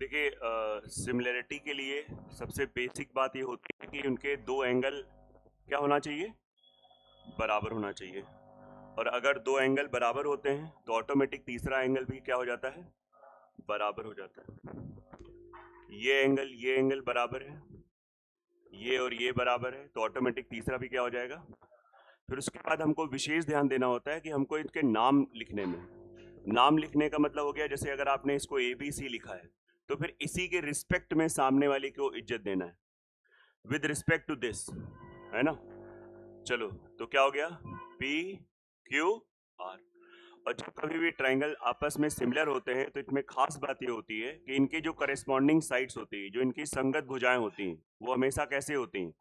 देखिए, सिमिलरिटी के लिए सबसे बेसिक बात ये होती है कि उनके दो एंगल क्या होना चाहिए, बराबर होना चाहिए। और अगर दो एंगल बराबर होते हैं तो ऑटोमेटिक तीसरा एंगल भी क्या हो जाता है, बराबर हो जाता है। ये एंगल बराबर है, ये और ये बराबर है, तो ऑटोमेटिक तीसरा भी क्या हो जाएगा। फिर उसके बाद हमको विशेष ध्यान देना होता है कि हमको इनके नाम लिखने में, नाम लिखने का मतलब हो गया जैसे अगर आपने इसको ABC लिखा है तो फिर इसी के रिस्पेक्ट में सामने वाले को इज्जत देना है, विद रिस्पेक्ट टू दिस, है ना। चलो, तो क्या हो गया, PQR। और जब कभी भी ट्रायंगल आपस में सिमिलर होते हैं तो इसमें खास बात ये होती है कि इनकी जो करेस्पॉन्डिंग साइड्स होती है, जो इनकी संगत भुजाएं होती हैं, वो हमेशा कैसे होती हैं,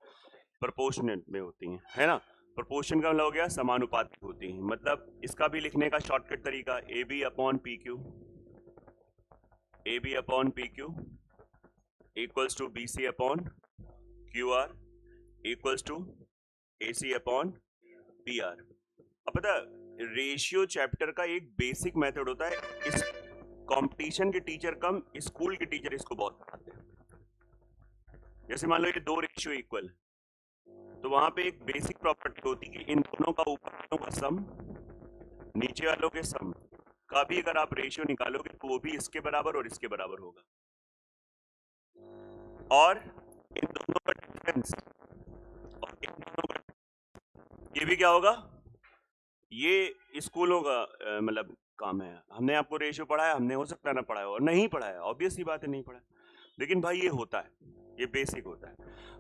प्रोपोर्शनल में होती हैं, है ना। प्रोपोर्शन का मतलब हो गया समानुपातिक होती हैं। मतलब इसका भी लिखने का शॉर्टकट तरीका AB upon PQ equals to BC upon QR equals to AC upon PR। अब पता है, रेशियो चैप्टर का एक बेसिक मेथड होता है, इस कंपटीशन के टीचर कम स्कूल के टीचर इसको बहुत पढ़ाते हैं। जैसे मान लो ये दो रेशियो इक्वल, तो वहां पे एक बेसिक प्रॉपर्टी होती है कि इन दोनों का ऊपर वालों का सम नीचे वालों के सम का भी अगर आप रेशियो निकालोगे तो वो भी इसके बराबर और इसके बराबर होगा। और इन दोनों का डिफरेंस और इन दोनों का ये भी क्या होगा, ये स्कूलों का मतलब काम है। हमने आपको रेशियो पढ़ाया, हमने हो सकता है ना पढ़ाया और नहीं पढ़ाया, ऑब्वियस सी बात है नहीं पढ़ाया, लेकिन भाई ये होता है, ये बेसिक होता है।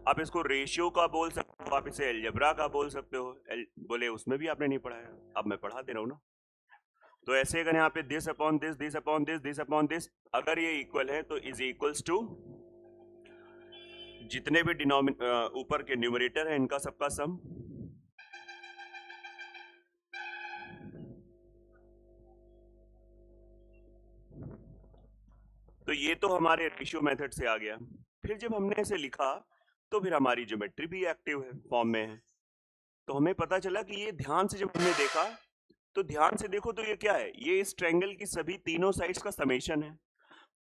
आप इसको रेशियो का बोल सकते हो, आप इसे एलजेब्रा का बोल सकते हो, बोले उसमें भी आपने नहीं पढ़ाया, अब मैं पढ़ा दे रहा हूँ ना। तो ऐसे अगर यहाँ पे this upon this, this upon this, this upon this, अगर ये इक्वल है तो इज इक्वल्स टू जितने भी ऊपर के न्यूमरेटर है इनका सबका सम। तो ये तो हमारे रेशियो मेथड से आ गया। फिर जब हमने इसे लिखा तो फिर हमारी ज्योमेट्री भी एक्टिव है, फॉर्म में है। तो हमें पता चला कि ये ध्यान से जब हमने देखा, तो ध्यान से देखो तो ये क्या है, ये इस ट्रायंगल की सभी तीनों साइड्स का समेशन है।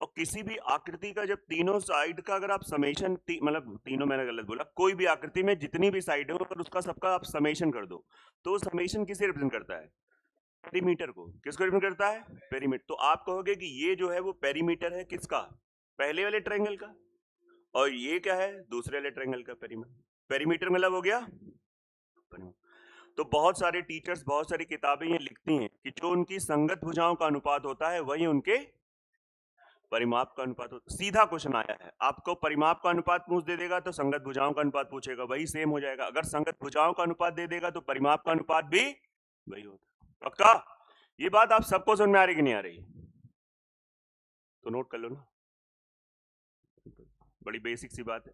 और किसी भी आकृति का जब तीनों साइड का अगर आप समेशन मतलब तीनों, मैंने गलत बोला, कोई भी आकृति में जितनी भी साइड हो अगर उसका सबका आप समेशन कर दो तो समेशन किसे रिप्रेजेंट करता है, पेरीमीटर को। किसको रिप्रेजेंट करता है, पेरीमीटर। तो आप कहोगे कि ये जो है वो पेरीमीटर है किसका, पहले वाले ट्रायंगल का, और ये क्या है, दूसरे वाले ट्रायंगल का पेरीमीटर। पेरीमीटर मतलब हो गया। तो बहुत सारे टीचर्स, बहुत सारी किताबें ये लिखती हैं कि जो उनकी संगत भुजाओं का अनुपात होता है वही उनके परिमाप का अनुपात होता है। सीधा क्वेश्चन आया है, आपको परिमाप का अनुपात पूछ दे देगा तो संगत भुजाओं का अनुपात पूछेगा, वही सेम हो जाएगा। अगर संगत भुजाओं का अनुपात दे देगा तो परिमाप का अनुपात भी वही होता है। पक्का? ये बात आप सबको समझ में आ रही कि नहीं आ रही, तो नोट कर लो ना, बड़ी बेसिक सी बात है।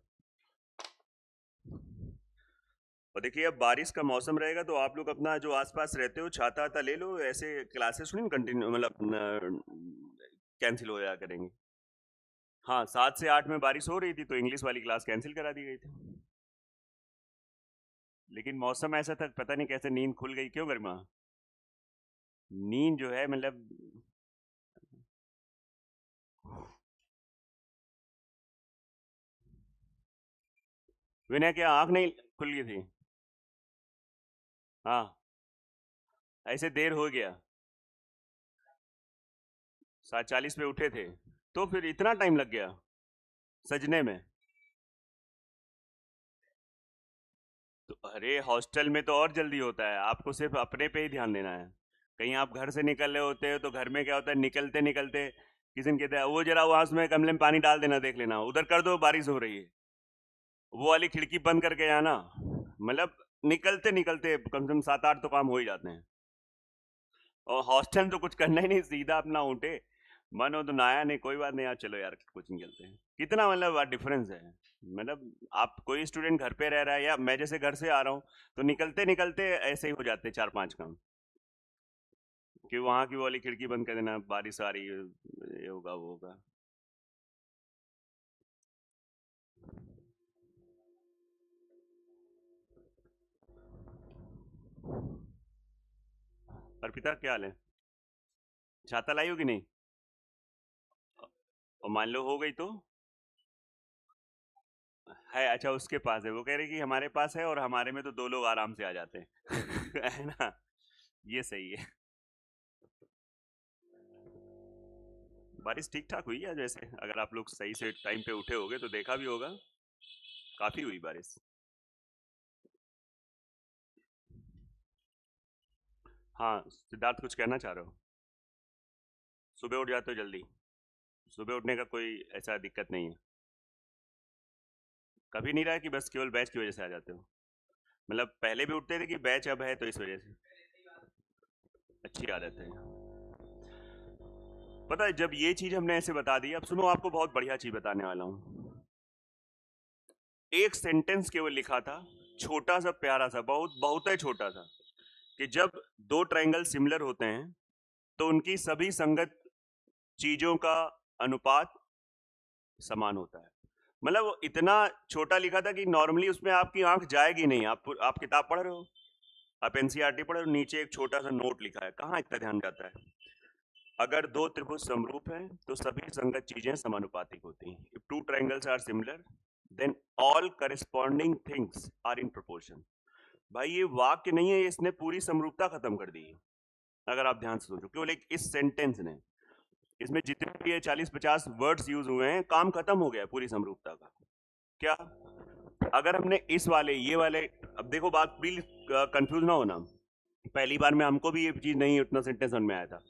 और देखिए अब बारिश का मौसम रहेगा तो आप लोग अपना जो आसपास रहते हो छाता वाता ले लो, ऐसे क्लासेस नहीं कंटिन्यू मतलब कैंसिल हो जाया करेंगे। हाँ, 7 से 8 में बारिश हो रही थी तो इंग्लिश वाली क्लास कैंसिल करा दी गई थी, लेकिन मौसम ऐसा था पता नहीं कैसे नींद खुल गई। क्यों गरिमा, नींद जो है मतलब विनय क्या आंख नहीं खुल गई थी? हाँ, ऐसे देर हो गया, 7:40 पे उठे थे तो फिर इतना टाइम लग गया सजने में। तो अरे हॉस्टल में तो और जल्दी होता है, आपको सिर्फ अपने पे ही ध्यान देना है। कहीं आप घर से निकल रहे होते हो तो घर में क्या होता है, निकलते निकलते किसी ने कहता है वो जरा वहां उसमें गमले में पानी डाल देना, देख लेना उधर कर दो बारिश हो रही है, वो वाली खिड़की बंद करके जाना। मतलब निकलते निकलते कम से कम 7-8 तो काम हो ही जाते हैं। और हॉस्टल तो कुछ करना ही नहीं, सीधा अपना उठे, मन हो तो नहाया, नहीं कोई बात नहीं यार, चलो यार कोचिंग चलते हैं। कितना मतलब डिफरेंस है। मतलब आप कोई स्टूडेंट घर पे रह रहा है या मैं जैसे घर से आ रहा हूँ तो निकलते निकलते ऐसे ही हो जाते 4-5 काम, कि वहां की वो वाली खिड़की बंद कर देना, बारिश आ रही है, ये होगा वो होगा। अर्पिता क्या हाल है, छाता लाई हो कि नहीं? और मान लो हो गई तो है, अच्छा उसके पास है, वो कह रहे कि हमारे पास है और हमारे में तो दो लोग आराम से आ जाते हैं है ना, ये सही है। बारिश ठीक ठाक हुई है जैसे, अगर आप लोग सही से टाइम पे उठे होगे तो देखा भी होगा, काफी हुई बारिश। हाँ सिद्धार्थ कुछ कहना चाह रहे हो? सुबह उठ जाते हो जल्दी? सुबह उठने का कोई ऐसा दिक्कत नहीं है? कभी नहीं रहा कि बस केवल बैच की वजह से आ जाते हो? मतलब पहले भी उठते थे कि बैच अब है तो इस वजह से? अच्छी आदत है। पता है जब ये चीज हमने ऐसे बता दी, अब सुनो आपको बहुत बढ़िया चीज बताने वाला हूँ। एक सेंटेंस केवल लिखा था, छोटा सा प्यारा सा, बहुत बहुत ही छोटा सा, कि जब दो ट्रायंगल सिमिलर होते हैं तो उनकी सभी संगत चीजों का अनुपात समान होता है। मतलब वो इतना छोटा लिखा था कि नॉर्मली उसमें आपकी आंख जाएगी नहीं। आप किताब पढ़ रहे हो, आप एनसीईआरटी पढ़ रहे हो, नीचे एक छोटा सा नोट लिखा है, कहाँ इतना ध्यान जाता है? अगर दो त्रिभुज समरूप हैं तो सभी संगत चीजें समानुपातिक होती हैं। If two triangles are similar then all corresponding things are in proportion. भाई ये वाक्य नहीं है, इसने पूरी समरूपता खत्म कर दी है। अगर आप ध्यान से सोचो, केवल एक इस सेंटेंस ने, इसमें जितने भी ये 40-50 वर्ड्स यूज हुए हैं, काम खत्म हो गया पूरी समरूपता का। क्या? अगर हमने इस वाले ये वाले, अब देखो बात प्लीज कंफ्यूज ना होना, पहली बार में हमको भी ये चीज नहीं उतना सेंटेंस समझ में आया था।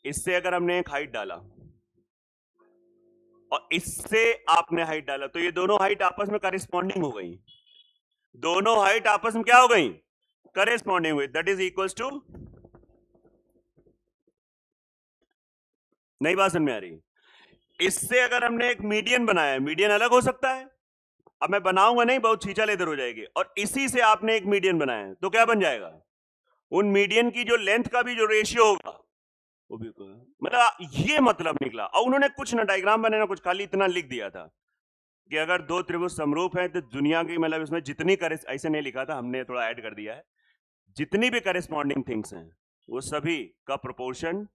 इससे अगर हमने एक हाइट डाला और इससे आपने हाइट डाला तो ये दोनों हाइट आपस में करेस्पॉन्डिंग हो गई। दोनों हाइट आपस में क्या हो गई? करेस्पॉन्डिंग हुई, दैट इज इक्वल्स टू। नई बात समझ में आ रही? इससे अगर हमने एक मीडियन बनाया, मीडियन अलग हो सकता है, अब मैं बनाऊंगा नहीं, बहुत छींचा लेदर हो जाएगी, और इसी से आपने एक मीडियन बनाया तो क्या बन जाएगा? उन मीडियन की जो लेंथ का भी जो रेशियो होगा वो भी, मतलब ये मतलब निकला। और उन्होंने कुछ ना डायग्राम बनाना, कुछ खाली इतना लिख दिया था कि अगर दो त्रिभुज समरूप हैं तो दुनिया की, मतलब इसमें जितनी ऐसे नहीं लिखा था, हमने थोड़ा ऐड कर दिया है, जितनी भी करेस्पॉन्डिंग थिंग्स हैं वो सभी का प्रोपोर्शन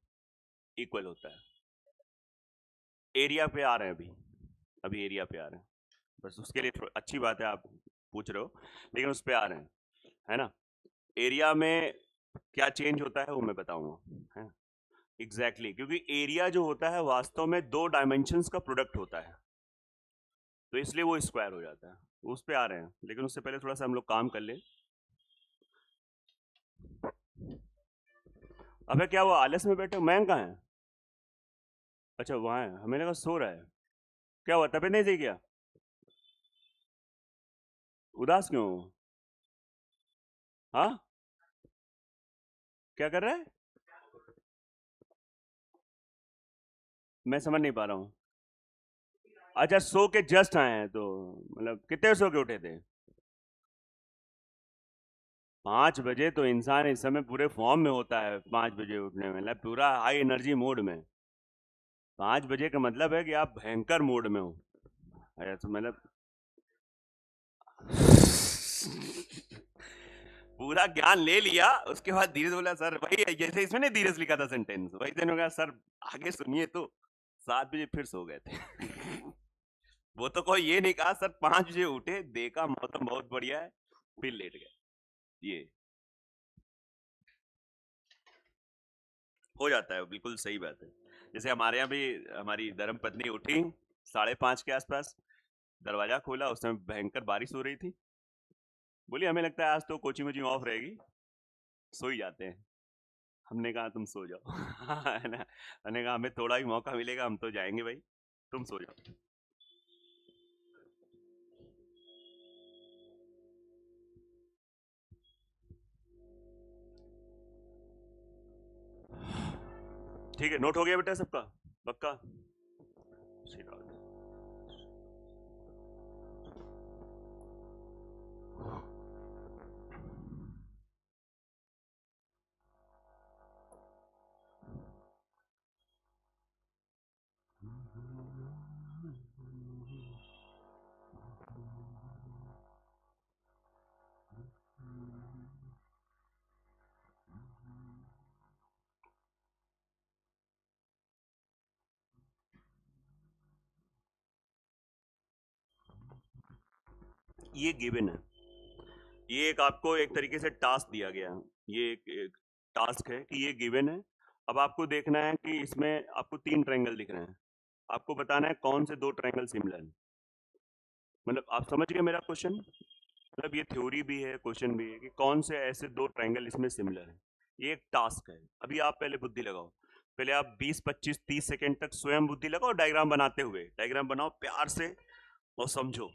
इक्वल होता है। एरिया पे आ रहे हैं, अभी अभी एरिया पे आ रहे हैं, बस उसके लिए अच्छी बात है आप पूछ रहे हो, लेकिन उस पे आ रहे हैं, है ना। एरिया में क्या चेंज होता है वो मैं बताऊंगा, है। एग्जैक्टली, क्योंकि एरिया जो होता है वास्तव में दो डायमेंशंस का प्रोडक्ट होता है, तो इसलिए वो स्क्वायर हो जाता है। उस पे आ रहे हैं, लेकिन उससे पहले थोड़ा सा हम लोग काम कर ले। अबे क्या वो आलस में बैठे हो? मैं कहाँ है? अच्छा वहां है, हमें लगा सो रहा है। क्या हुआ, तबीयत नहीं सही क्या? उदास क्यों हो? हाँ, क्या कर रहा है? मैं समझ नहीं पा रहा हूँ। अच्छा सो के जस्ट आए हैं तो, मतलब कितने सो के उठे थे? 5 बजे तो इंसान इस समय पूरे फॉर्म में होता है, 5 बजे उठने में, मतलब पूरा हाई एनर्जी मोड में। 5 बजे का मतलब है कि आप भयंकर मोड में हो। अच्छा तो मतलब पूरा ज्ञान ले लिया, उसके बाद धीरज बोला सर, वही जैसे इसमें नहीं धीरज लिखा था सेंटेंस, वही दिन कहा सर आगे सुनिए तो, 7 बजे फिर सो गए थे वो तो कोई ये नहीं कहा सर 5 बजे उठे, देखा मौसम बहुत बढ़िया है, फिर लेट गए। ये हो जाता है, बिल्कुल सही बात है। जैसे हमारे यहाँ भी हमारी धर्म पत्नी उठी 5:30 के आसपास, दरवाजा खोला, उस समय भयंकर बारिश हो रही थी, बोली हमें लगता है आज तो कोचिंग वोचिंग ऑफ रहेगी, सो ही जाते हैं। हमने कहा तुम सो जाओ है ना, हमने कहा हमें थोड़ा ही मौका मिलेगा, हम तो जाएंगे भाई, तुम सो जाओ। ठीक है, नोट हो गया बेटा सबका? पक्का? श्री राम। ये गिवन है, ये एक आपको एक तरीके से टास्क दिया गया है, ये एक टास्क है कि ये गिवन है। अब आपको देखना है कि इसमें आपको 3 ट्रायंगल दिख रहे हैं, आपको बताना है कौन से 2 ट्रायंगल सिमिलर हैं। मतलब आप समझ गए मेरा क्वेश्चन? मतलब ये थ्योरी भी है, क्वेश्चन भी है कि कौन से ऐसे 2 ट्रायंगल इसमें सिमिलर है। ये एक टास्क है। अभी आप पहले बुद्धि लगाओ, पहले आप 20 25 30 सेकंड तक स्वयं बुद्धि लगाओ, डायग्राम बनाते हुए। डायग्राम बनाओ प्यार से और समझो,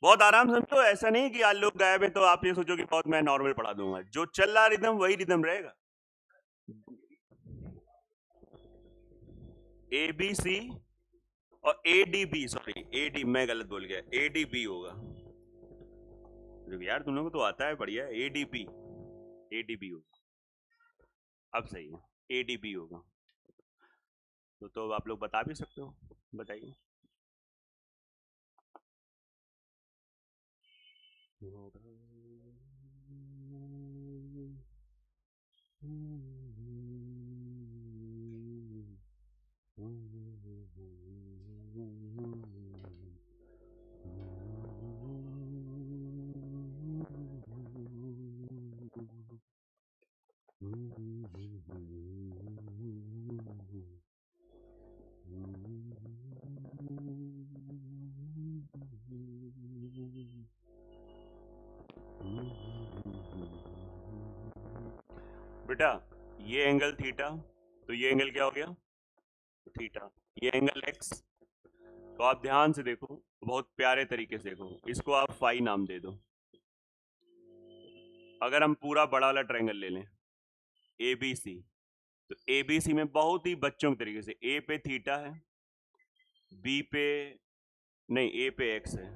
बहुत आराम से समझो। ऐसा नहीं कि आज लोग गायब है तो आप ये सोचो कि बहुत मैं नॉर्मल पढ़ा दूंगा। जो चल रहा रिदम वही रिदम रहेगा। ए बी सी और A D B, sorry A D, मैं गलत बोल गया, ए डी बी होगा। यार तुम लोगों को तो आता है, बढ़िया। A D B, A D B होगा। अब सही है, ए डी बी होगा। तो आप लोग बता भी सकते हो, बताइए। बेटा ये एंगल थीटा, तो ये एंगल क्या हो गया? थीटा। ये एंगल एक्स, तो आप ध्यान से देखो, बहुत प्यारे तरीके से देखो, इसको आप फाई नाम दे दो। अगर हम पूरा बड़ा वाला ट्रायंगल ले लें ए बी सी, तो ए बी सी में बहुत ही बच्चों के तरीके से ए पे थीटा है, बी पे नहीं, ए पे एक्स है,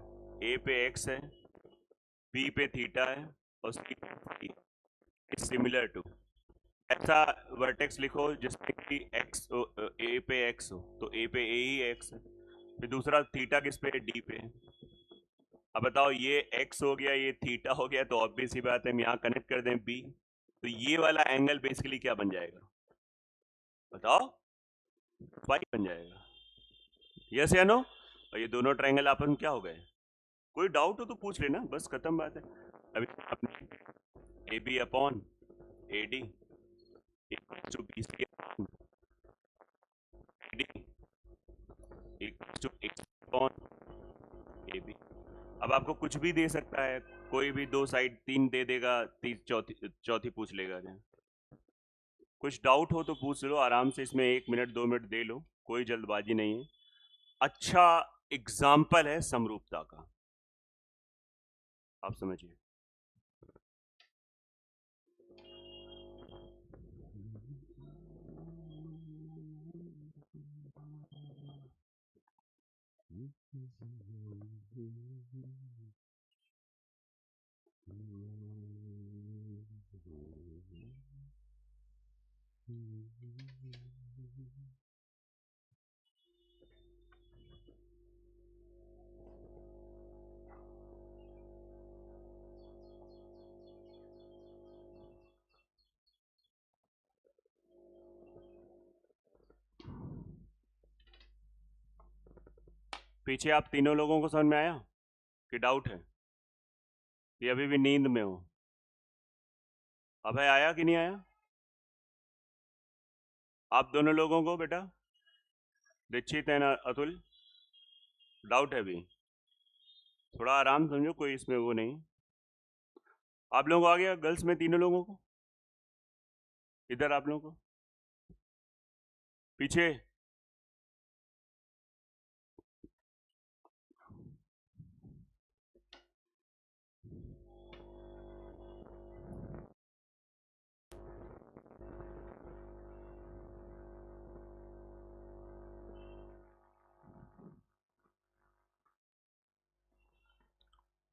ए पे एक्स है, बी पे थीटा है और सी पे फाई है। सिमिलर टू, ऐसा वर्टेक्स लिखो जिसमें कि एक्स ए पे एक्स हो, तो ए पे ए ही एक्स है, फिर दूसरा थीटा किस पे? डी पे। अब बताओ ये एक्स हो गया, ये थीटा हो गया, तो ऑब्वियस सी बात है हम यहाँ कनेक्ट कर दें बी, तो ये वाला एंगल बेसिकली क्या बन जाएगा? बताओ, फाई बन जाएगा। यस या नो? और ये दोनों ट्रायंगल आपस में क्या हो गए? कोई डाउट हो तो पूछ लेना, बस खत्म बात है। अभी अपने A B upon A D equals to B C upon A D equals to X upon A B. अब आपको कुछ भी दे सकता है, कोई भी 2 साइड 3 दे देगा, चौथी पूछ लेगा। क्या कुछ डाउट हो तो पूछ लो आराम से, इसमें 1 मिनट 2 मिनट दे लो, कोई जल्दबाजी नहीं है। अच्छा एग्जाम्पल है समरूपता का, आप समझिए। पीछे आप तीनों लोगों को समझ में आया कि डाउट है? ये अभी भी नींद में हो? अभय आया कि नहीं आया? आप दोनों लोगों को बेटा, दीक्षित है ना अतुल, डाउट है अभी? थोड़ा आराम समझो, कोई इसमें वो नहीं। आप लोगों को आ गया? गर्ल्स में तीनों लोगों को, इधर आप लोगों को पीछे।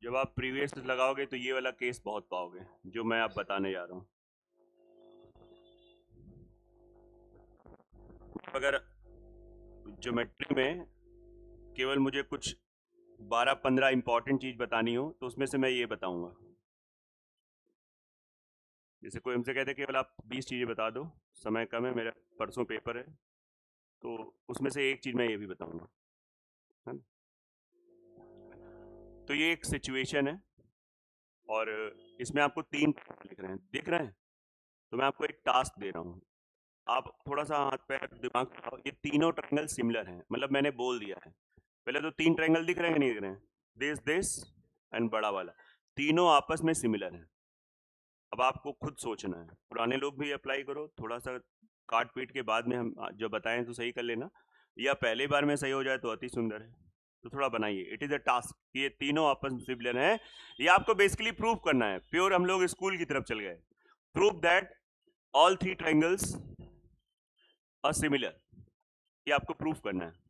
जब आप प्रीवियस लगाओगे तो ये वाला केस बहुत पाओगे जो मैं आप बताने जा रहा हूं। अगर ज्योमेट्री में केवल मुझे कुछ 12-15 इंपॉर्टेंट चीज बतानी हो तो उसमें से मैं ये बताऊंगा। जैसे कोई हमसे कहते केवल आप 20 चीजें बता दो, समय कम है, मेरा परसों पेपर है, तो उसमें से एक चीज मैं ये भी बताऊंगा, है ना? तो ये एक सिचुएशन है और इसमें आपको 3 लिख रहे हैं, दिख रहे हैं? तो मैं आपको एक टास्क दे रहा हूँ, आप थोड़ा सा हाथ पैर दिमाग लगाओ। ये तीनों ट्रायंगल सिमिलर हैं, मतलब मैंने बोल दिया है। पहले तो 3 ट्रायंगल दिख रहे हैं, नहीं दिख रहे हैं? दिस एंड बड़ा वाला, तीनों आपस में सिमिलर हैं। अब आपको खुद सोचना है, पुराने लोग भी अप्लाई करो, थोड़ा सा काट पीट के बाद में हम जो बताएं तो सही कर लेना, या पहले बार में सही हो जाए तो अति सुंदर है। तो थोड़ा बनाइए, इट इज अ टास्क कि ये तीनों आपस में सिमिलर हैं। ये आपको बेसिकली प्रूव करना है, प्योर हम लोग स्कूल की तरफ चल गए। Prove that all 3 triangles are similar, ये आपको प्रूफ करना है।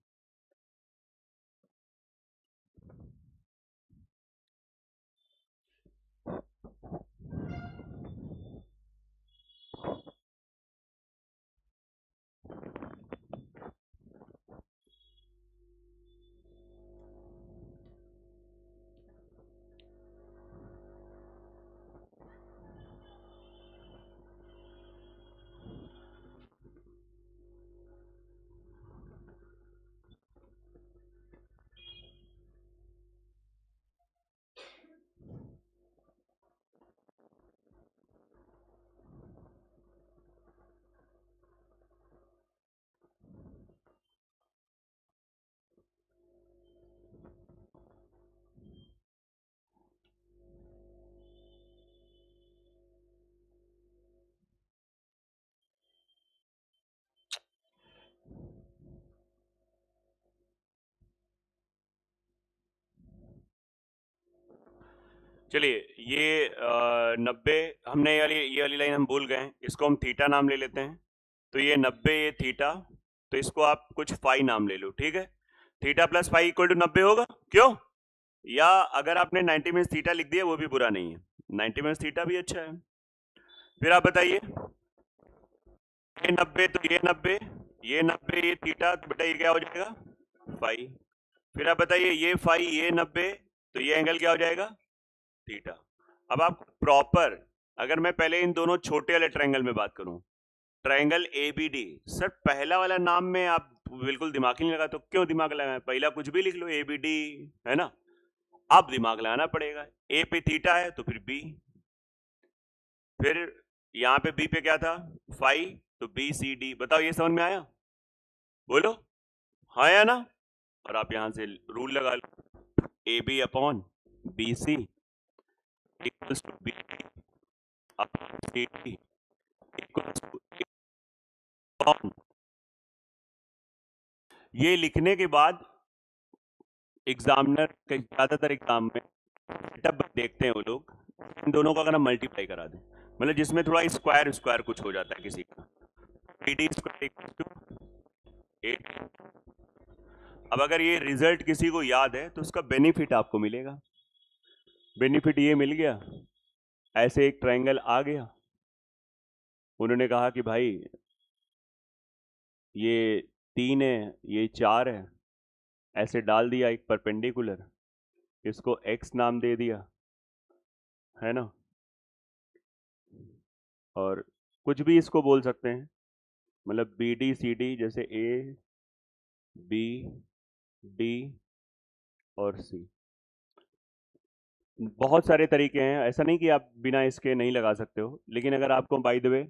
चलिए, ये 90, हमने ये वाली लाइन हम भूल गए, इसको हम थीटा नाम ले लेते हैं। तो ये 90, ये थीटा, तो इसको आप कुछ फाई नाम ले लो, ठीक है? Theta plus phi equal to 90 होगा, क्यों? या अगर आपने 90 में थीटा लिख दिया वो भी बुरा नहीं है, 90 में थीटा भी अच्छा है। फिर आप बताइए, ये 90 तो ये 90, ये 90 ये थीटा, तो बेटा ये क्या हो जाएगा? फाई। फिर आप बताइए, ये फाई ये 90, तो ये एंगल क्या हो जाएगा? थीटा। अब आप प्रॉपर, अगर मैं पहले इन दोनों छोटे वाले ट्रायंगल में बात करूं, triangle A B D, sir पहला वाला नाम में आप बिल्कुल दिमाग ही नहीं लगा, तो क्यों दिमाग लगाए? पहला कुछ भी लिख लो, ए बी डी, है ना? अब दिमाग लगाना पड़ेगा, ए पे थीटा है तो फिर बी, फिर यहाँ पे बी पे क्या था? फाई, तो बी सी डी। बताओ ये समझ में आया? बोलो हाँ या ना? और आप यहां से रूल लगा लो, a B upon B c equals to b upon c d equals to upon. ये लिखने के बाद एग्जामिनर के ज्यादातर एग्जाम में सेटअप देखते हैं वो लोग, इन दोनों का अगर हम मल्टीप्लाई करा दें, मतलब जिसमें थोड़ा स्क्वायर स्क्वायर कुछ हो जाता है किसी का, डी स्क्वायर इक्वल टू 8। अब अगर ये रिजल्ट किसी को याद है तो उसका बेनिफिट आपको मिलेगा। बेनिफिट ये मिल गया, ऐसे एक ट्रायंगल आ गया, उन्होंने कहा कि भाई ये 3 है, ये 4 है, ऐसे डाल दिया एक परपेंडिकुलर, इसको x नाम दे दिया, है ना? और कुछ भी इसको बोल सकते हैं, मतलब बी डी सी डी, जैसे ए बी डी और सी, बहुत सारे तरीके हैं, ऐसा नहीं कि आप बिना इसके नहीं लगा सकते हो, लेकिन अगर आपको बाय द वे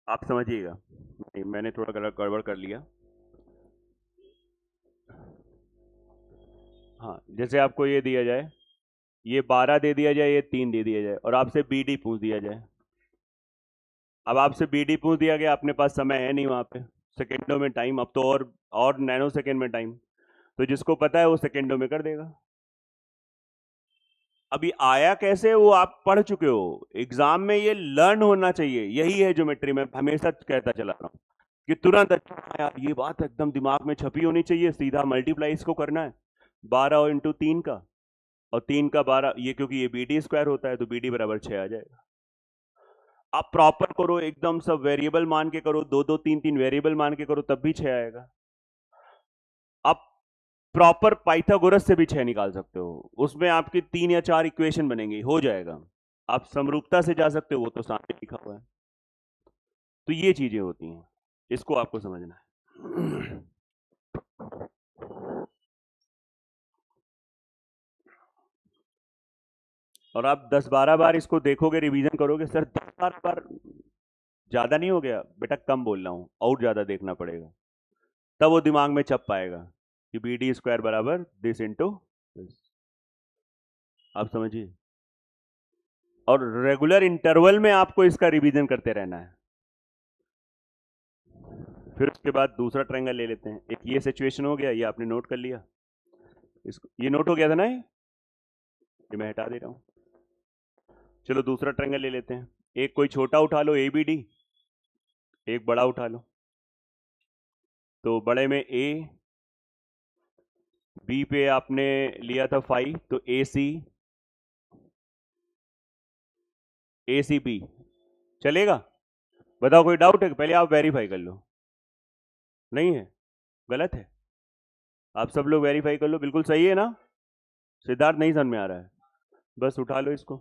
आप समझिएगा, नहीं मैंने थोड़ा गड़बड़ कर लिया। हाँ, जैसे आपको ये दिया जाए, ये 12 दे दिया जाए, ये 3 दे दिया जाए, और आपसे बी डी पूछ दिया जाए। अब आपसे बी डी पूछ दिया गया, अपने पास समय है नहीं वहां पे, सेकेंडों में टाइम, अब तो और नैनो सेकेंड में टाइम, तो जिसको पता है वो सेकेंडों में कर देगा। अभी आया कैसे वो आप पढ़ चुके हो, एग्जाम में ये लर्न होना चाहिए, यही है ज्योमेट्री में हमेशा कहता चला रहा हूं कि तुरंत, अच्छा यार ये बात एकदम दिमाग में छपी होनी चाहिए, सीधा मल्टीप्लाई इसको करना है 12 इंटू 3 का, और 3 का 12, ये क्योंकि ये बी डी स्क्वायर होता है तो बी डी बराबर 6 आ जाएगा। आप प्रॉपर करो, एकदम सब वेरिएबल मान के करो, 2 2 3 3 वेरिएबल मान के करो, तब भी 6 आएगा। आप प्रॉपर पाइथागोरस से भी 6 निकाल सकते हो, उसमें आपकी 3 या 4 इक्वेशन बनेंगी, हो जाएगा। आप समरूपता से जा सकते हो, वो तो सामने लिखा हुआ है। तो ये चीजें होती हैं, इसको आपको समझना है। और आप 10-12 बार इसको देखोगे, रिवीजन करोगे, सर 10-12 बार ज्यादा नहीं हो गया बेटा? कम बोल रहा हूँ, और ज्यादा देखना पड़ेगा, तब वो दिमाग में छप पाएगा कि बी डी स्क्वायर बराबर दिस इंटू दिस। आप समझिए। और रेगुलर इंटरवल में आपको इसका रिवीजन करते रहना है। फिर उसके बाद दूसरा ट्रायंगल ले लेते हैं। एक ये सिचुएशन हो गया, ये आपने नोट कर लिया, इसको ये नोट हो गया था ना, ये मैं हटा दे रहा हूं। चलो दूसरा ट्रायंगल ले लेते हैं। एक कोई छोटा उठा लो, ए बी डी, एक बड़ा उठा लो। तो बड़े में ए, बी पे आपने लिया था 5, तो ए सी बी चलेगा? बताओ, कोई डाउट है? पहले आप वेरीफाई कर लो। नहीं है? गलत है? आप सब लोग वेरीफाई कर लो, बिल्कुल सही है ना? सिद्धार्थ नहीं समझ में आ रहा है? बस उठा लो इसको।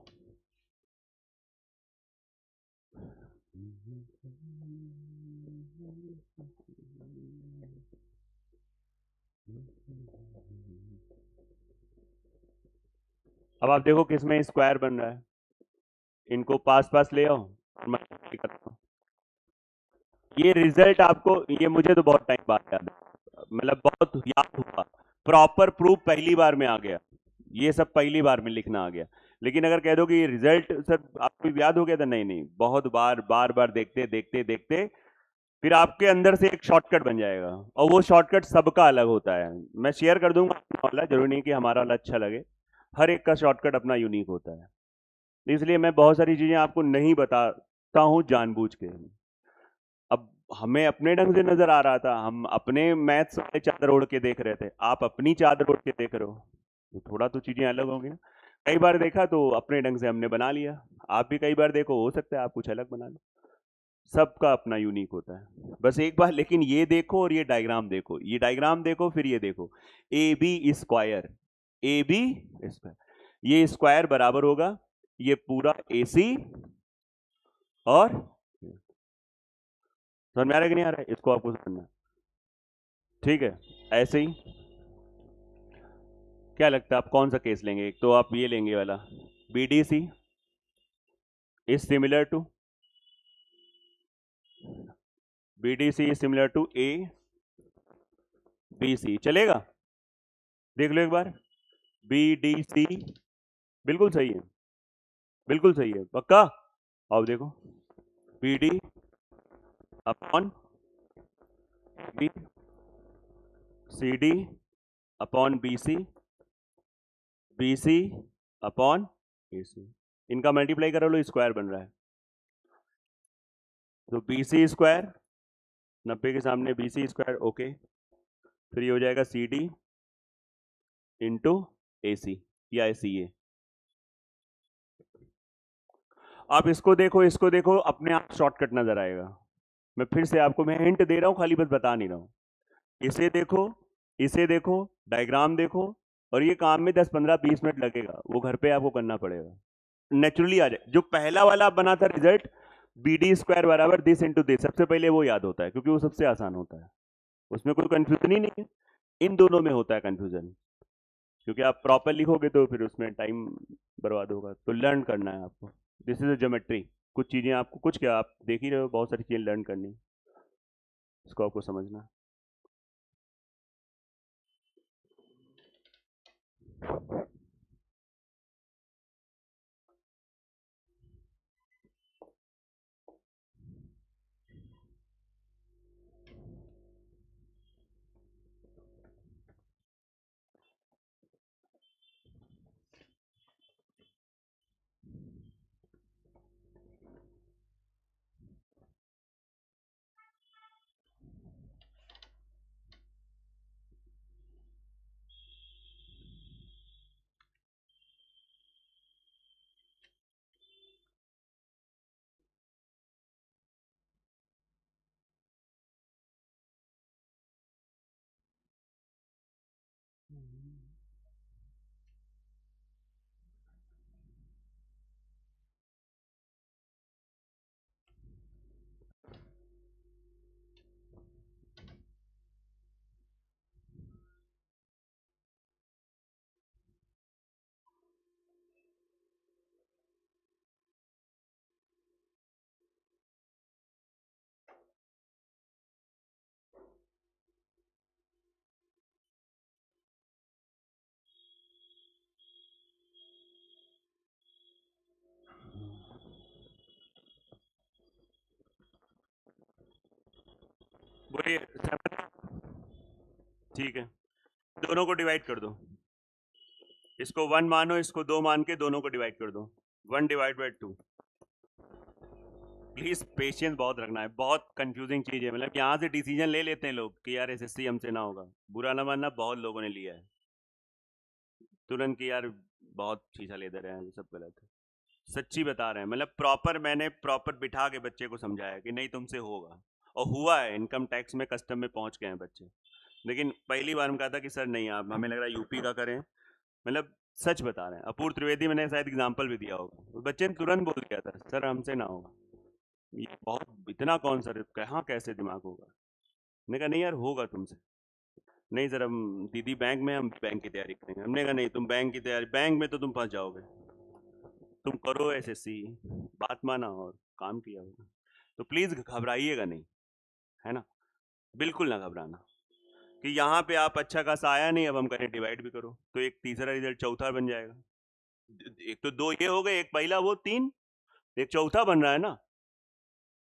अब आप देखो किसमें स्क्वायर बन रहा है। इनको पास पास ले आओ और मल्टीप्लाई करो। ये रिजल्ट आपको, ये मुझे तो बहुत टाइम बाद याद है, मतलब बहुत याद हुआ। प्रॉपर प्रूफ पहली बार में आ गया, ये सब पहली बार में लिखना आ गया। लेकिन अगर कह दो कि ये रिजल्ट सर आपको याद हो गया था, नहीं नहीं, बहुत बार बार बार देखते देखते देखते फिर आपके अंदर से एक शॉर्टकट बन जाएगा। और वो शॉर्टकट सबका अलग होता है, मैं शेयर कर दूंगा अपना वाला, जरूरी नहीं कि हमारा वाला अच्छा लगे। हर एक का शॉर्टकट अपना यूनिक होता है, इसलिए मैं बहुत सारी चीजें आपको नहीं बताता हूं जानबूझ के। अब हमें अपने ढंग से नजर आ रहा था, हम अपने मैथ्स वाले चादर ओढ़ के देख रहे थे, आप अपनी चादर ओढ़ के देख रहे हो, तो थोड़ा तो चीजें अलग होंगी ना। कई बार देखा तो अपने ढंग से हमने बना लिया, आप भी कई बार देखो, हो सकता है आप कुछ अलग बना लो। सबका अपना यूनिक होता है। बस एक बार लेकिन ये देखो और ये डायग्राम देखो, ये डायग्राम देखो, फिर ये देखो, A B square, A B square, ये स्क्वायर बराबर होगा ये पूरा ए सी, और समझ में आ रहा है कि नहीं आ रहा है? इसको आपको समझना है, ठीक है? ऐसे ही क्या लगता है आप कौन सा केस लेंगे? एक तो आप ये लेंगे वाला, B D C is similar to, B D C is similar to A B C, चलेगा? देख लो एक बार, बी डी सी बिल्कुल सही है, बिल्कुल सही है, पक्का? आओ देखो, b d upon B, c d upon B c, b C upon a c, इनका मल्टीप्लाई करो लो, स्क्वायर बन रहा है। तो बी सी स्क्वायर, 90 के सामने बी सी स्क्वायर, ओके। फिर ये हो जाएगा सी डी इंटू ए सी या सी ए। आप इसको देखो, अपने आप शॉर्टकट नजर आएगा। मैं फिर से आपको, मैं हिंट दे रहा हूं, खाली बस बता नहीं रहा हूं। इसे देखो, इसे देखो, डायग्राम देखो, और ये काम में 10-15-20 मिनट लगेगा, वो घर पे आपको करना पड़ेगा, नेचुरली आ जाए। जो पहला वाला बना था रिजल्ट, बी डी स्क्वायर बराबर दिस इंटू दिस, सबसे पहले वो याद होता है, क्योंकि वो सबसे आसान होता है, उसमें कोई कंफ्यूजन ही नहीं है। इन दोनों में होता है कंफ्यूजन, क्योंकि आप प्रॉपर लिखोगे तो फिर उसमें टाइम बर्बाद होगा, तो लर्न करना है आपको। दिस इज अ ज्योमेट्री, कुछ चीजें आपको, कुछ क्या, आप देख ही रहे हो, बहुत सारी चीजें लर्न करनी, इसको आपको समझना है। ठीक है, दोनों को डिवाइड कर दो, इसको 1 मानो, इसको 2 मान के दोनों को डिवाइड कर दो, 1 डिवाइड बाई 2। प्लीज पेशेंस बहुत रखना है, बहुत कंफ्यूजिंग चीज है, मतलब यहाँ से डिसीजन ले लेते हैं लोग कि यार एसएससी हमसे ना होगा, बुरा ना मानना, बहुत लोगों ने लिया है तुरंत कि यार बहुत शीशा लेते रहे हैं, सब गलत है, सच्ची बता रहे हैं, मतलब मैंने प्रॉपर बिठा के बच्चे को समझाया कि नहीं तुमसे होगा, और हुआ है, इनकम टैक्स में कस्टम में पहुंच गए हैं बच्चे। लेकिन पहली बार हम कहा था कि सर नहीं, आप हमें लग रहा है यूपी का करें, मतलब सच बता रहे हैं, अपूर्व त्रिवेदी मैंने शायद एग्जाम्पल भी दिया होगा, उस बच्चे ने तुरंत बोल दिया था सर हमसे ना होगा, ये बहुत इतना कौन सर, कहाँ कैसे दिमाग होगा। मैंने कहा नहीं यार होगा तुमसे, नहीं सर हम दीदी बैंक में, हम बैंक की तैयारी करेंगे, हमने कहा नहीं तुम बैंक की तैयारी, बैंक में तो तुम फंस जाओगे, तुम करो एसएससी, बात माना और काम किया होगा, तो प्लीज घबराइएगा नहीं, है ना, बिल्कुल ना घबराना कि यहाँ पे आप अच्छा खासा आया नहीं, अब हम करें डिवाइड भी करो, तो एक तीसरा रिजल्ट चौथा बन जाएगा, एक तो 2 ये हो गए, एक पहला वो 3, एक चौथा बन रहा है ना,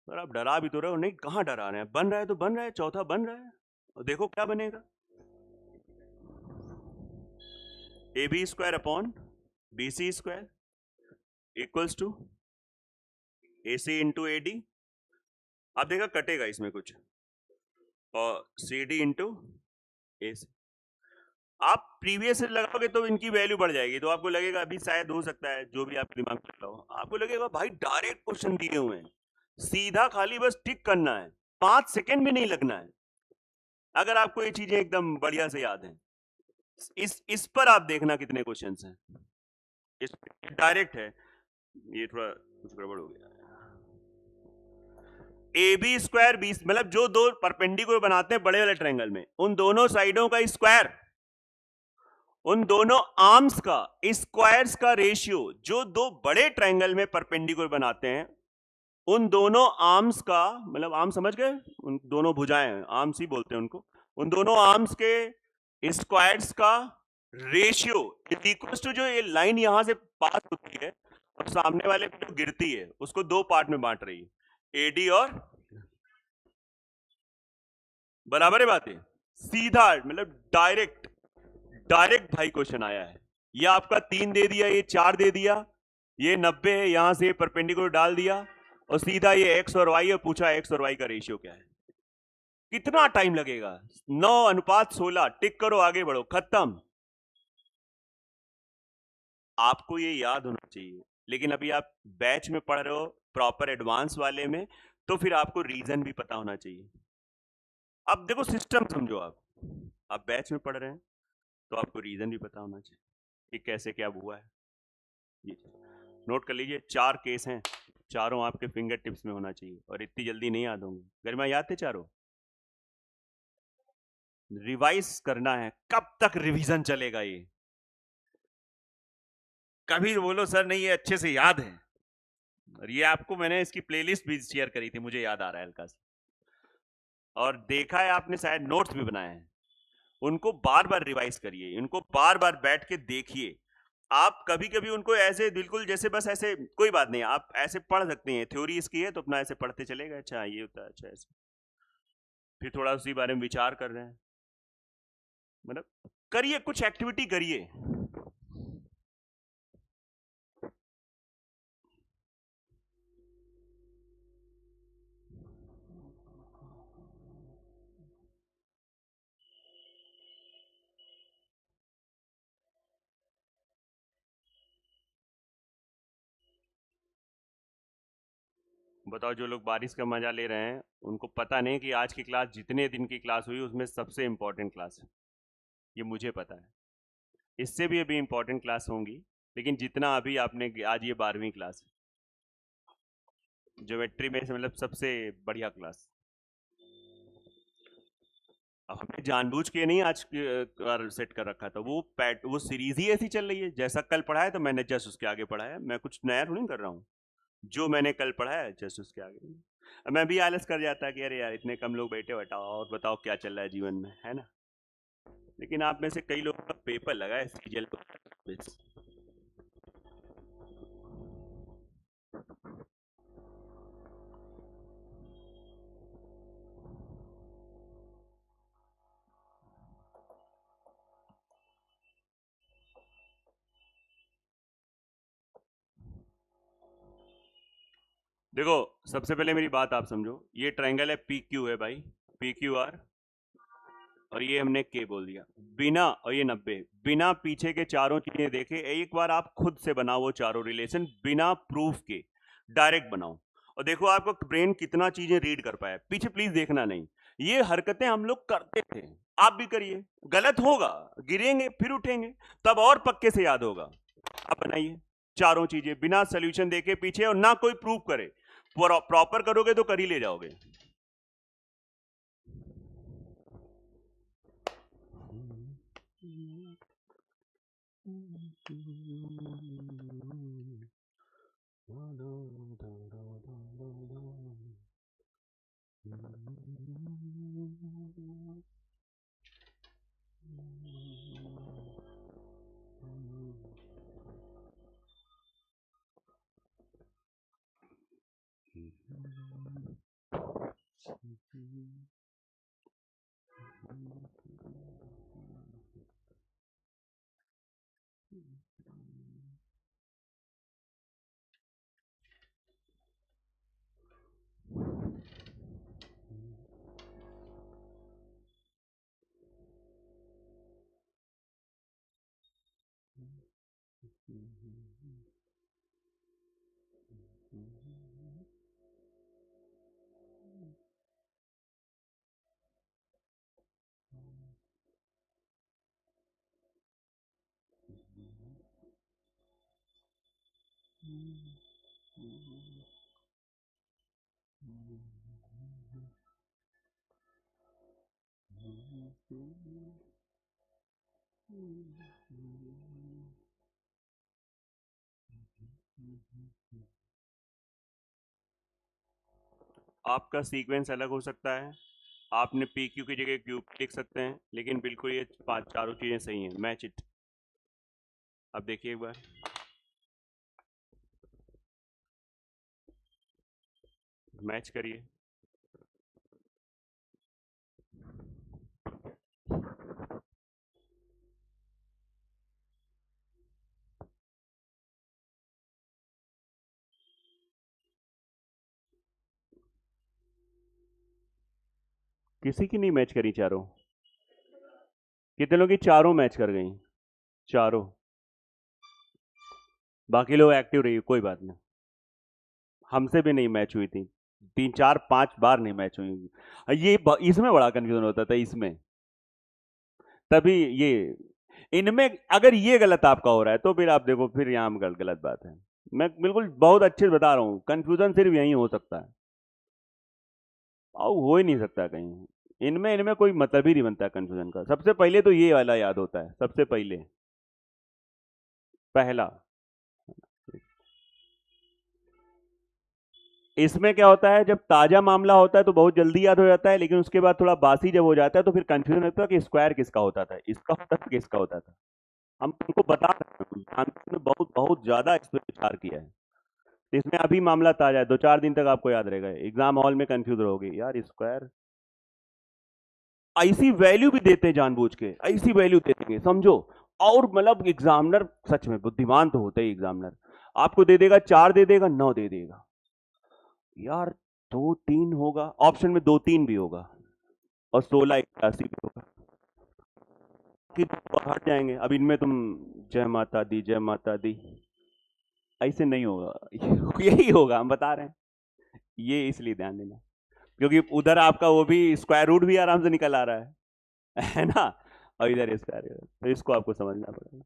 सर आप डरा भी तो रहे हो, नहीं कहाँ डरा रहे हैं, बन रहा है तो बन रहा है, चौथा बन रहा है, और देखो क्या बनेगा, A B square upon B C square equals to A C into A D, आप देखा कटेगा इसमें कुछ, और सी डी इंटू ए सी, आप प्रीवियस लगाओगे तो इनकी वैल्यू बढ़ जाएगी, तो आपको लगेगा अभी शायद हो सकता है जो भी आपके दिमाग में लगाओ, आपको लगेगा भाई डायरेक्ट क्वेश्चन दिए हुए हैं, सीधा खाली बस टिक करना है, 5 सेकंड भी नहीं लगना है, अगर आपको ये चीजें एकदम बढ़िया से याद हैं, इस पर आप देखना कितने क्वेश्चंस हैं, इस डायरेक्ट है, ये थोड़ा कुछ गड़बड़ हो गया, ए बी स्क्वायर बी, मतलब जो दो परपेंडिकुलर बनाते हैं बड़े वाले ट्रायंगल में, उन दोनों साइडों का स्क्वायर, उन दोनों आर्म्स का स्क्वायर्स का रेशियो, जो दो बड़े ट्रायंगल में परपेंडिकुलर बनाते हैं उन दोनों आर्म्स का, मतलब आर्म समझ गए, उन दोनों भुजाएं, आर्म्स ही बोलते हैं उनको, उन दोनों आर्म्स के स्क्वायर्स का रेशियो इक्वल टू, जो ये लाइन यहां से पास होती है और सामने वाले पे जो गिरती है उसको 2 पार्ट में बांट रही है, एडी और, बराबर है बातें, सीधा मतलब डायरेक्ट, डायरेक्ट भाई क्वेश्चन आया है, ये आपका 3 दे दिया, ये 4 दे दिया, ये 90 है, यहां से परपेंडिकुलर डाल दिया और सीधा ये एक्स और वाई, और पूछा एक्स और वाई का रेशियो क्या है, कितना टाइम लगेगा, 9:16, टिक करो आगे बढ़ो, खत्म, आपको ये याद होना चाहिए, लेकिन अभी आप बैच में पढ़ रहे हो प्रॉपर एडवांस वाले में, तो फिर आपको रीजन भी पता होना चाहिए, अब देखो सिस्टम समझो, आप बैच में पढ़ रहे हैं तो आपको रीजन भी पता होना चाहिए कि कैसे क्या हुआ है, ये नोट कर लीजिए, 4 केस हैं, चारों आपके फिंगर टिप्स में होना चाहिए, और इतनी जल्दी नहीं याद होंगे, गरिमा याद थे चारों, रिवाइज करना है, कब तक रिवीजन चलेगा ये, कभी बोलो सर नहीं ये अच्छे से याद है, और ये आपको मैंने इसकी प्लेलिस्ट भी शेयर करी थी, मुझे याद आ रहा है हल्का से, और देखा है आपने, शायद नोट्स भी बनाए हैं, उनको बार बार रिवाइज करिए, इनको बार बार बैठ के देखिए, आप कभी कभी उनको ऐसे बिल्कुल जैसे बस ऐसे, कोई बात नहीं, आप ऐसे पढ़ सकते हैं, थ्योरी इसकी है तो अपना ऐसे पढ़ते चलेगा, अच्छा ये होता है, अच्छा ऐसे, फिर थोड़ा उसी बारे में विचार कर रहे हैं, मतलब करिए, कुछ एक्टिविटी करिए, बताओ जो लोग बारिश का मजा ले रहे हैं उनको पता नहीं कि आज की क्लास, जितने दिन की क्लास हुई उसमें सबसे इंपॉर्टेंट क्लास है, ये मुझे पता है, इससे भी अभी इंपॉर्टेंट क्लास होंगी, लेकिन जितना अभी आपने, आज ये 12वीं क्लास है ज्योमेट्री में से, मतलब सबसे बढ़िया क्लास, अब हमने जानबूझ के नहीं आज सेट कर रखा था, वो सीरीज ही ऐसी चल रही है, जैसा कल पढ़ाया तो मैंने जस्ट उसके आगे पढ़ाया, मैं कुछ नया थोड़ी कर रहा हूँ, जो मैंने कल पढ़ाया जस्ट उसके आगे, अब मैं भी आलस कर जाता कि अरे यार इतने कम लोग बैठे, बताओ और बताओ क्या चल रहा है जीवन में, है ना, लेकिन आप में से कई लोगों का पेपर लगा है सीजल, देखो, सबसे पहले मेरी बात आप समझो, ये ट्रायंगल है पी क्यू है भाई, पी क्यू आर, और ये हमने के बोल दिया बिना, और ये 90, बिना पीछे के चारों चीजें देखे एक बार आप खुद से बनाओ वो चारों रिलेशन, बिना प्रूफ के डायरेक्ट बनाओ, और देखो आपका ब्रेन कितना चीजें रीड कर पाया। पीछे प्लीज देखना नहीं, ये हरकतें हम लोग करते थे, आप भी करिए, गलत होगा, गिरेंगे फिर उठेंगे, तब और पक्के से याद होगा। आप बनाइए चारों चीजें बिना सोल्यूशन देके पीछे, और ना कोई प्रूफ करे, प्रॉपर करोगे तो कर ही ले जाओगे। आपका सीक्वेंस अलग हो सकता है, आपने पी क्यू की जगह क्यूब लिख सकते हैं, लेकिन बिल्कुल ये पांच चारों चीजें सही हैं, मैच इट। अब देखिए एक बार, मैच करिए। किसी की नहीं मैच करी चारों, कितने लोग की चारों मैच कर गई, चारों, बाकी लोग एक्टिव रही, कोई बात नहीं, हमसे भी नहीं मैच हुई थी, 3 4 5 बार नहीं मैच हुई। ये इसमें बड़ा कंफ्यूजन होता था इसमें, तभी ये, इनमें अगर ये गलत आपका हो रहा है तो फिर आप देखो, फिर यहां गलत बात है। मैं बिल्कुल बहुत अच्छे से बता रहा हूं, कंफ्यूजन सिर्फ यही हो सकता है, और हो ही नहीं सकता कहीं, इनमें इनमें कोई मतलब ही नहीं बनता कंफ्यूजन का। सबसे पहले तो ये वाला याद होता है, सबसे पहले पहला। इसमें क्या होता है, जब ताजा मामला होता है तो बहुत जल्दी याद हो जाता है, लेकिन उसके बाद थोड़ा बासी जब हो जाता है तो फिर कंफ्यूजन होता है कि स्क्वायर किसका होता था, इसका होता था, किसका होता था। हम तुमको बता रहे हैं, जानते हैं, बहुत बहुत ज्यादा इस पर विचार किया है, तो इसमें अभी मामला ताजा है, 2 4 दिन तक आपको याद रहेगा, एग्जाम हॉल में कंफ्यूज रहोगे, यार स्क्वायर, ऐसी वैल्यू भी देते हैं जानबूझ के, ऐसी वैल्यू दे देंगे समझो। और मतलब एग्जामिनर सच में बुद्धिमान तो होता ही एग्जामिनर, आपको दे देगा 4 दे देगा, 9 दे देगा, यार 2 3 होगा, ऑप्शन में 2 3 भी होगा, और 16 81 भी होगा, कि हट जाएंगे। अब इनमें तुम जय माता दी जय माता दी, ऐसे नहीं होगा, यही होगा, हम बता रहे हैं, ये इसलिए ध्यान देना, क्योंकि उधर आपका वो भी स्क्वायर रूट भी आराम से निकल आ रहा है ना, और इधर स्क्वायर, तो इसको आपको समझना पड़ेगा,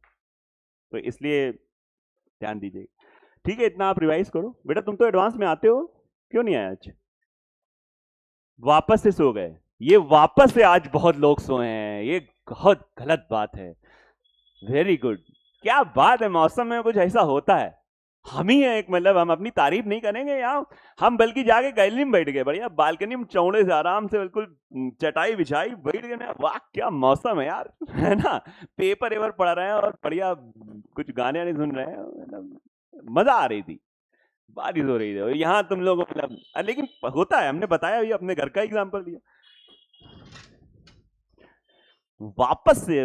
तो इसलिए ध्यान दीजिए। ठीक है, इतना आप रिवाइज करो बेटा, तुम तो एडवांस में आते हो, क्यों नहीं आया आज, वापस से सो गए, ये वापस से आज बहुत लोग सोए हैं, ये बहुत गलत बात है। वेरी गुड, क्या बात है, मौसम में कुछ ऐसा होता है, हम ही हैं एक, मतलब हम अपनी तारीफ नहीं करेंगे यहाँ, हम बल्कि जाके गैलरी में बैठ गए, बढ़िया बालकनी में चौड़े से आराम से बिल्कुल चटाई बिछाई बैठ गए ना, वाह क्या मौसम है यार, है ना, पेपर एवर पढ़ रहे हैं और बढ़िया कुछ गाने वाने सुन रहे हैं, मतलब मजा आ रही थी, बारिश हो रही थी, और यहाँ तुम लोग मतलब, लेकिन होता है, हमने बताया भी, अपने घर का एग्जाम्पल दिया, वापस से